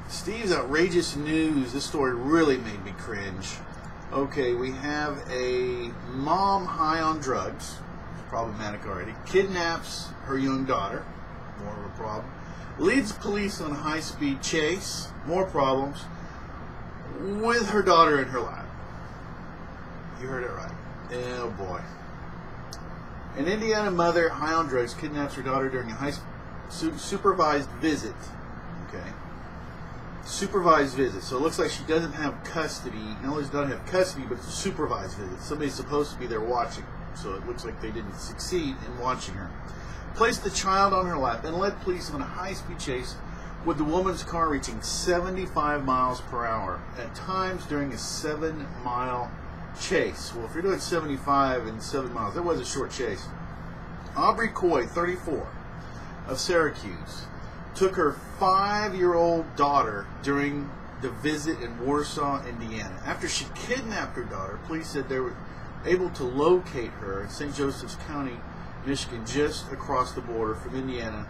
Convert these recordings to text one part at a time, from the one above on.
Steve's outrageous news. This story really made me cringe. Okay, we have a mom high on drugs, problematic already, kidnaps her young daughter, more of a problem, leads police on a high-speed chase, more problems, with her daughter in her lap. You heard it right. Oh boy. An Indiana mother high on drugs kidnaps her daughter during a supervised visit. Okay. Supervised visit. So it looks like she doesn't have custody. Not only does not have custody, but it's a supervised visit. Somebody's supposed to be there watching. So it looks like they didn't succeed in watching her. Placed the child on her lap and led police on a high-speed chase with the woman's car reaching 75 miles per hour at times during a 7-mile chase. Well, if you're doing 75 and 7 miles, that was a short chase. Aubrey Coy, 34, of Syracuse, took her 5-year-old daughter during the visit in Warsaw, Indiana. After she kidnapped her daughter, police said they were able to locate her in St. Joseph's County, Michigan, just across the border from Indiana,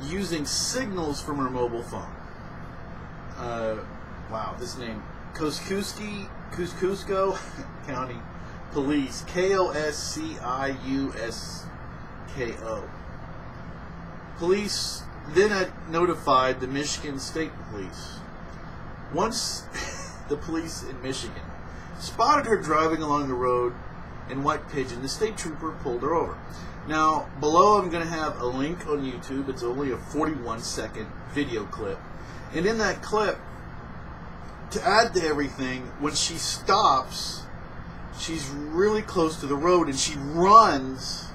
using signals from her mobile phone. Wow, this name, Kosciuszko County Police, Kosciusko. Police then had notified the Michigan State Police. Once the police in Michigan spotted her driving along the road in White Pigeon, the state trooper pulled her over. Now, below I'm going to have a link on YouTube. It's only a 41-second video clip. And in that clip, to add to everything, when she stops, she's really close to the road and she runs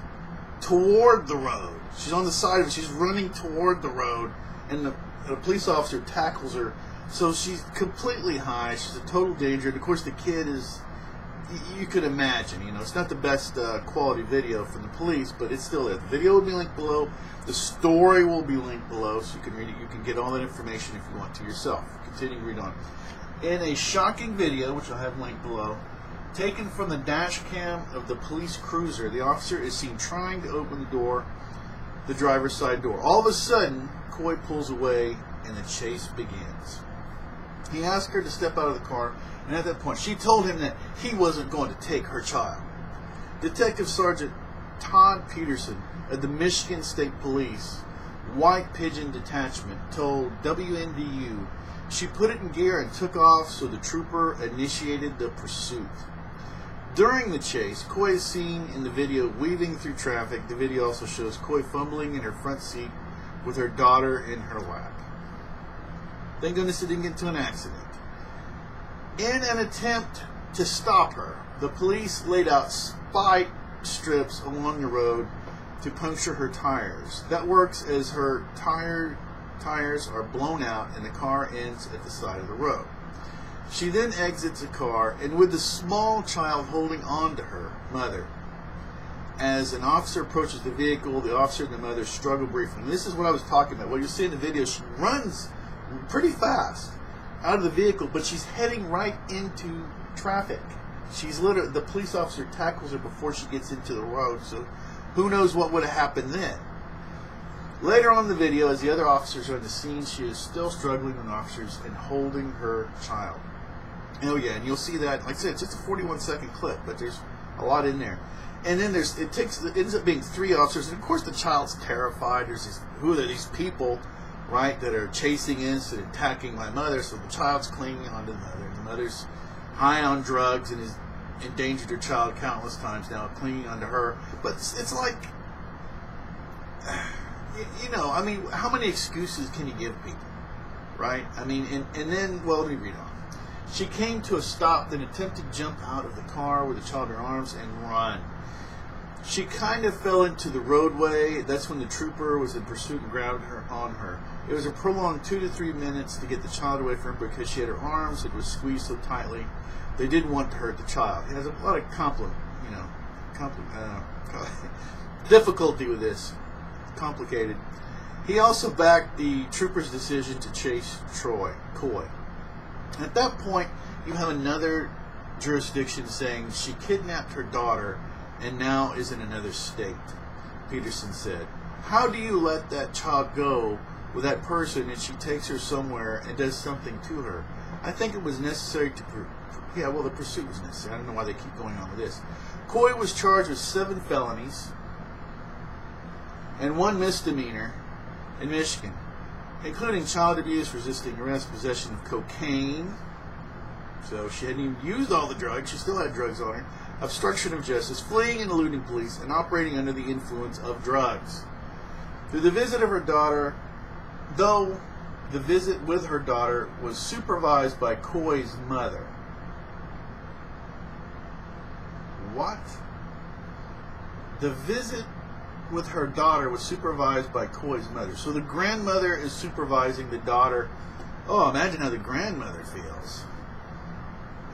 toward the road. She's on the side of it. She's running toward the road, and the police officer tackles her. So she's completely high. She's a total danger. And of course, the kid is, you could imagine, it's not the best quality video from the police, but it's still there. The video will be linked below. The story will be linked below, so you can read it. You can get all that information if you want to yourself. Continue to read on. In a shocking video, which I'll have linked below, taken from the dash cam of the police cruiser, the officer is seen trying to open the door, the driver's side door. All of a sudden, Coy pulls away and the chase begins. He asked her to step out of the car, and at that point, she told him that he wasn't going to take her child. Detective Sergeant Todd Peterson of the Michigan State Police White Pigeon Detachment told WNDU she put it in gear and took off, so the trooper initiated the pursuit. During the chase, Coy is seen in the video weaving through traffic. The video also shows Coy fumbling in her front seat with her daughter in her lap. Thank goodness it didn't get into an accident. In an attempt to stop her, the police laid out spike strips along the road to puncture her tires. That works as her tires are blown out and the car ends at the side of the road. She then exits the car, and with the small child holding on to her mother. As an officer approaches the vehicle, the officer and the mother struggle briefly. And this is what I was talking about. What you see in the video, she runs pretty fast out of the vehicle, but she's heading right into traffic. She's literally, the police officer tackles her before she gets into the road, so who knows what would have happened then. Later on in the video, as the other officers are on the scene, she is still struggling with officers and holding her child. Oh yeah, and you'll see that, like I said, it's just a 41-second clip, but there's a lot in there. And then it ends up being 3 officers, and of course the child's terrified. Who are these people, right, that are chasing us and attacking my mother? So the child's clinging onto the mother, and the mother's high on drugs and has endangered her child countless times now, clinging onto her. But it's like, I mean, how many excuses can you give people, right? I mean, and then, well, let me read on. She came to a stop, then attempted to jump out of the car with the child in her arms and run. She kind of fell into the roadway. That's when the trooper was in pursuit and grabbed her on her. It was a prolonged 2 to 3 minutes to get the child away from her because she had her arms. It was squeezed so tightly. They didn't want to hurt the child. He has a lot of difficulty with this. Complicated. He also backed the trooper's decision to chase Coy. At that point, you have another jurisdiction saying she kidnapped her daughter and now is in another state, Peterson said. How do you let that child go with that person and she takes her somewhere and does something to her. I think it was necessary to... the pursuit was necessary. I don't know why they keep going on with this. Coy was charged with 7 felonies and 1 misdemeanor in Michigan, including child abuse, resisting arrest, possession of cocaine. So she hadn't even used all the drugs. She still had drugs on her. Obstruction of justice, fleeing and eluding police, and operating under the influence of drugs. Through the visit of her daughter, though the visit with her daughter was supervised by Coy's mother. What? The visit with her daughter was supervised by Coy's mother. So the grandmother is supervising the daughter. Oh, imagine how the grandmother feels.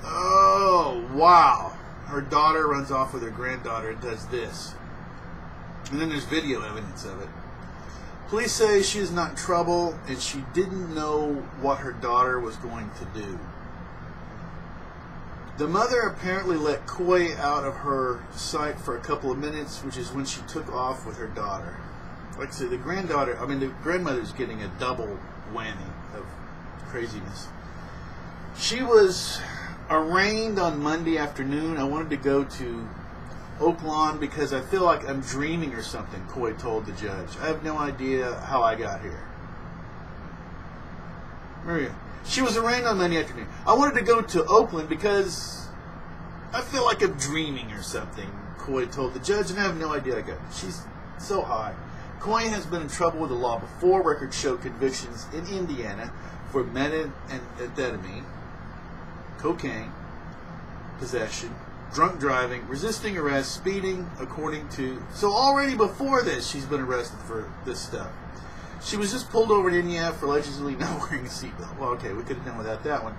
Oh, wow. Her daughter runs off with her granddaughter and does this. And then there's video evidence of it. Police say she is not in trouble and she didn't know what her daughter was going to do. The mother apparently let Coy out of her sight for a couple of minutes, which is when she took off with her daughter. Like I said, the grandmother's getting a double whammy of craziness. She was arraigned on Monday afternoon. I wanted to go to Oak Lawn because I feel like I'm dreaming or something, Coy told the judge. I have no idea how I got here. Maria. She was arraigned on Monday afternoon. I wanted to go to Oakland because I feel like I'm dreaming or something, Coy told the judge, and I have no idea I got it. She's so high. Coy has been in trouble with the law before. Records show convictions in Indiana for methamphetamine, cocaine, possession, drunk driving, resisting arrest, speeding, according to... So already before this, she's been arrested for this stuff. She was just pulled over in Indiana for allegedly not wearing a seatbelt. Well, okay, we could have done without that one.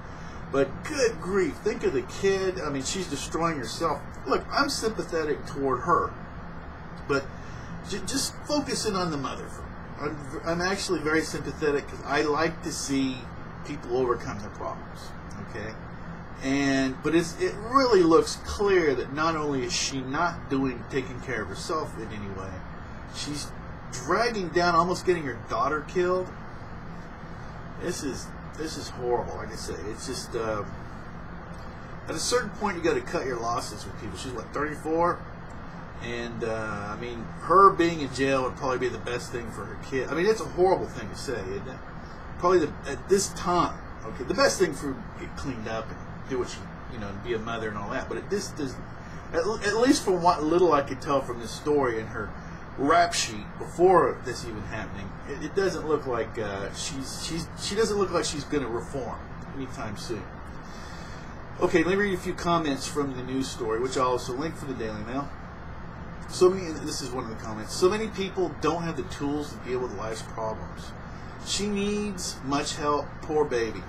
But good grief, think of the kid. I mean, she's destroying herself. Look, I'm sympathetic toward her. But just focusing on the mother. I'm actually very sympathetic because I like to see people overcome their problems. Okay? But it really looks clear that not only is she not taking care of herself in any way, she's dragging down, almost getting her daughter killed. This is horrible. Like I say, it's just at a certain point you got to cut your losses with people. She's what, 34, and I mean, her being in jail would probably be the best thing for her kid. I mean, it's a horrible thing to say, isn't it? Probably at this time, okay, the best thing for her to get cleaned up and do what she, and be a mother and all that. But this does, at least from what little I could tell from this story and her rap sheet before this even happening, it doesn't look like she doesn't look like she's going to reform anytime soon. Okay, let me read a few comments from the news story, which I'll also link for the Daily Mail. This is one of the comments. So many people don't have the tools to deal with life's problems. She needs much help. Poor baby.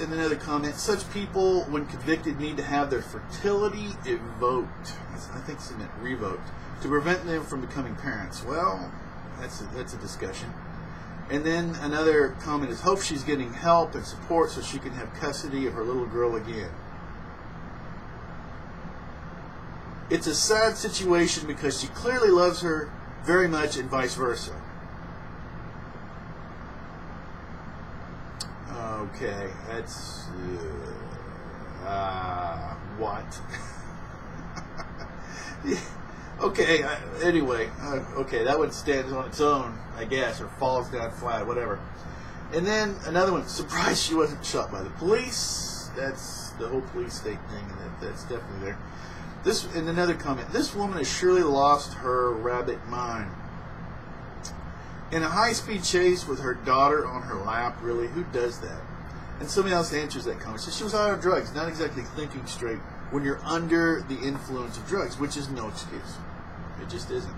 In another comment, such people, when convicted, need to have their fertility revoked. I think she meant revoked, to prevent them from becoming parents. Well, that's a discussion. And then another comment is, hope she's getting help and support so she can have custody of her little girl again. It's a sad situation because she clearly loves her very much and vice versa. Okay, that's... what? Okay, anyway, okay, that one stands on its own, I guess, or falls down flat, whatever. And then another one, surprised she wasn't shot by the police. That's the whole police state thing, and that's definitely there. In another comment, this woman has surely lost her rabbit mind. In a high-speed chase with her daughter on her lap, really, who does that? And somebody else answers that comment. So she was out of drugs, not exactly thinking straight when you're under the influence of drugs, which is no excuse. It just isn't.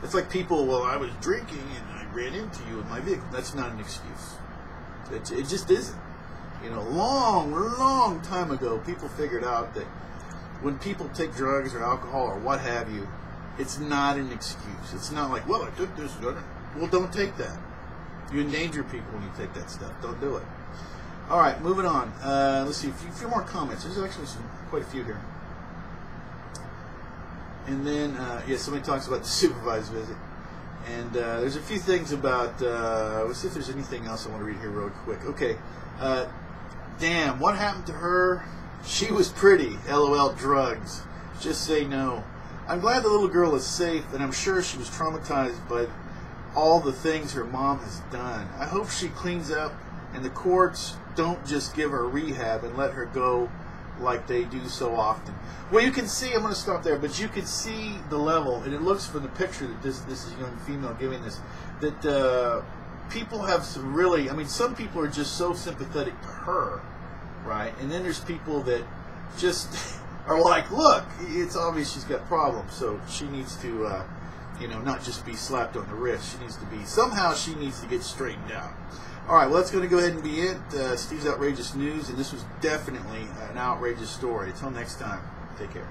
It's like people, well, I was drinking and I ran into you in my vehicle. That's not an excuse. It just isn't. Long time ago, people figured out that when people take drugs or alcohol or what have you, it's not an excuse. It's not like, well, I took this. Well, don't take that. You endanger people when you take that stuff. Don't do it. All right, moving on. Let's see, a few more comments. There's actually quite a few here. And then, somebody talks about the supervised visit. And there's a few things about, let's see if there's anything else I want to read here real quick. Okay. Damn, what happened to her? She was pretty. LOL drugs. Just say no. I'm glad the little girl is safe, and I'm sure she was traumatized by all the things her mom has done. I hope she cleans up and the courts don't just give her rehab and let her go like they do so often. Well, you can see, I'm going to stop there, but you can see the level, and it looks from the picture that this is a young female giving this, that people have some really, I mean, some people are just so sympathetic to her, right? And then there's people that just are like, look, it's obvious she's got problems, so she needs to, not just be slapped on the wrist. She needs to be, somehow she needs to get straightened out. All right, well, that's going to go ahead and be it. Steve's Outrageous News, and this was definitely an outrageous story. Until next time, take care.